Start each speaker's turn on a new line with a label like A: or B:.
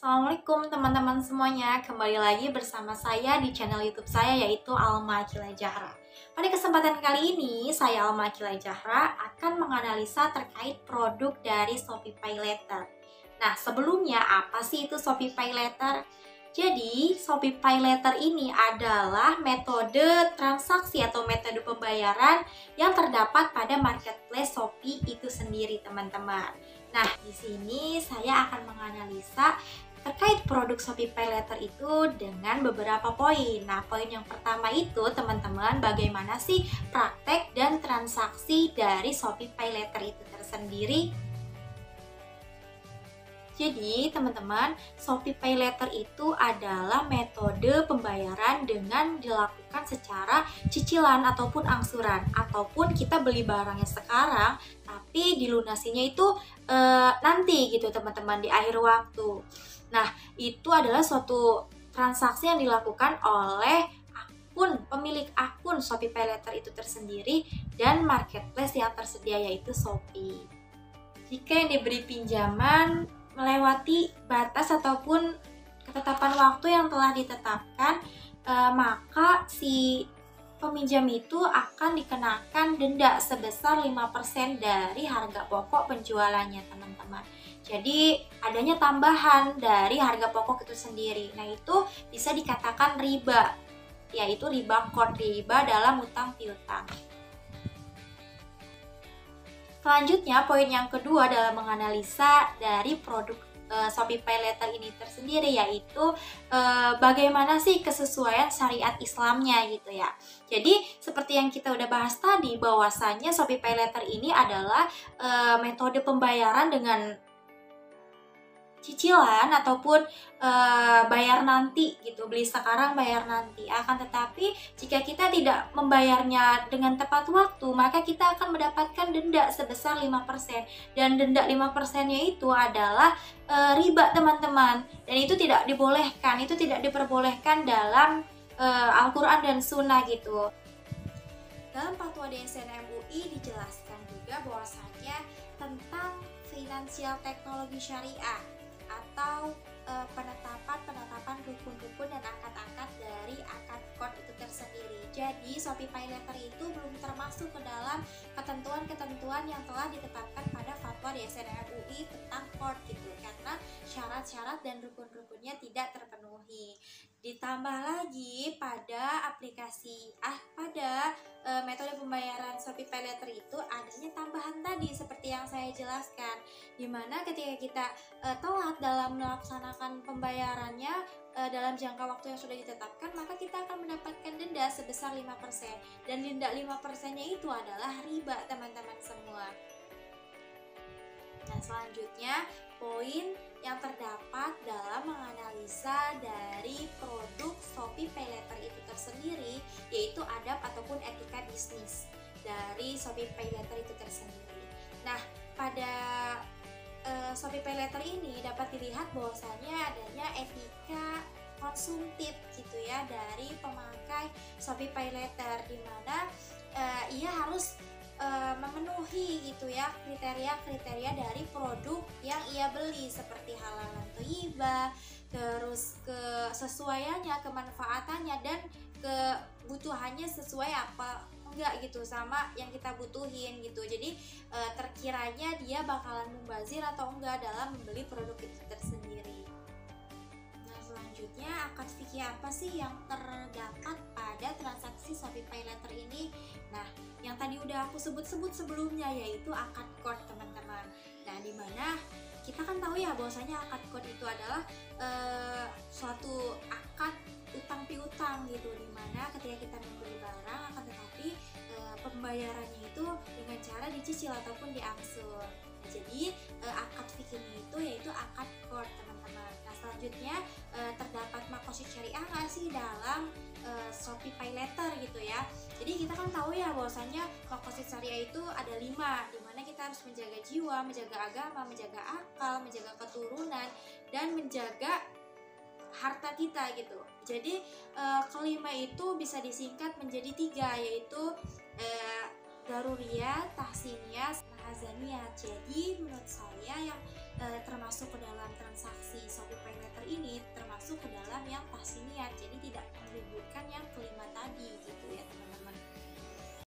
A: Assalamualaikum teman-teman semuanya, kembali lagi bersama saya di channel YouTube saya yaitu Alma Akila Zahra. Pada kesempatan kali ini, saya Alma Akila Zahra akan menganalisa terkait produk dari Shopee Letter. Nah, sebelumnya apa sih itu Shopee Letter? Jadi, Shopee Letter ini adalah metode transaksi atau metode pembayaran yang terdapat pada marketplace Shopee itu sendiri, teman-teman. Nah, di sini saya akan menganalisa terkait produk Shopee Letter itu dengan beberapa poin. Nah, poin yang pertama itu teman-teman, bagaimana sih praktek dan transaksi dari Shopee Letter itu tersendiri. Jadi, teman-teman, Shopee Letter itu adalah metode pembayaran dengan dilakukan secara cicilan ataupun angsuran, ataupun kita beli barangnya sekarang tapi dilunasinya itu nanti gitu teman-teman, di akhir waktu. Nah, itu adalah suatu transaksi yang dilakukan oleh pemilik akun Shopee Letter itu tersendiri dan marketplace yang tersedia yaitu Shopee. Jika yang diberi pinjaman melewati batas ataupun ketetapan waktu yang telah ditetapkan, maka si peminjam itu akan dikenakan denda sebesar 5% dari harga pokok penjualannya, teman-teman. Jadi adanya tambahan dari harga pokok itu sendiri. Nah, itu bisa dikatakan riba, yaitu riba dalam utang piutang. Selanjutnya, poin yang kedua dalam menganalisa dari produk Shopee Letter ini tersendiri, yaitu bagaimana sih kesesuaian syariat Islamnya gitu ya. Jadi seperti yang kita udah bahas tadi, bahwasannya Shopee Letter ini adalah metode pembayaran dengan cicilan ataupun bayar nanti gitu, beli sekarang bayar nanti. Akan tetapi jika kita tidak membayarnya dengan tepat waktu, maka kita akan mendapatkan denda sebesar 5%. Dan denda 5%-nya itu adalah riba, teman-teman. Dan itu tidak dibolehkan, itu tidak diperbolehkan dalam Al-Quran dan Sunnah gitu. Dalam fatwa DSN MUI dijelaskan juga bahwasannya tentang finansial teknologi syariah atau penetapan rukun-rukun dan akad-akad dari akad kod itu tersendiri. Jadi Shopee Letter itu belum termasuk ke dalam ketentuan-ketentuan yang telah ditetapkan pada fatwa DSN MUI tentang kod gitu, karena syarat-syarat dan rukun-rukunnya tidak terpenuhi. Ditambah lagi pada metode pembayaran Shopee Letter itu adanya tambahan tadi seperti yang saya jelaskan, dimana ketika kita telat dalam melaksanakan pembayarannya dalam jangka waktu yang sudah ditetapkan, maka kita akan mendapatkan denda sebesar 5%. Dan denda 5%-nya itu adalah riba, teman-teman semua. Nah, selanjutnya poin yang terdapat dalam menganalisa dari produk Shopee Letter itu tersendiri, yaitu adab ataupun etika bisnis dari Shopee Letter itu tersendiri. Nah, pada Shopee Letter ini dapat dilihat bahwasannya adanya etika konsumtif gitu ya dari pemakai Shopee Letter, di mana ia harus memenuhi gitu ya kriteria-kriteria dari produk yang ia beli, seperti halalan thayyibah, terus kesesuaiannya, kemanfaatannya, dan kebutuhannya sesuai apa enggak gitu sama yang kita butuhin gitu. Jadi terkiranya dia bakalan membazir atau enggak dalam membeli produk itu tersendiri. Nah, selanjutnya akad fikih apa sih yang terdapat pada transaksi Shopee Letter ini? Nah, yang tadi udah aku sebut-sebut sebelumnya yaitu akad kod, teman-teman. Nah, dimana kita kan tahu ya bahwasanya akad kod itu adalah suatu akad utang piutang gitu, dimana ketika kita membeli barang akan tetapi pembayarannya itu dengan cara dicicil ataupun diangsur. Nah, jadi akad fikihnya itu yaitu akad kod, teman-teman. Nah, selanjutnya terdapat makosid syariah nggak sih dalam Shopee Letter gitu ya. Jadi kita kan tahu ya bahwasanya makosid syariah itu ada 5, dimana kita harus menjaga jiwa, menjaga agama, menjaga akal, menjaga keturunan, dan menjaga harta kita gitu. Jadi kelima itu bisa disingkat menjadi 3, yaitu daruriyah, tahsiniyah, mahazaniyah. Jadi menurut saya yang termasuk ke dalam transaksi Shopee Letter masuk ke dalam yang tahsiniat, jadi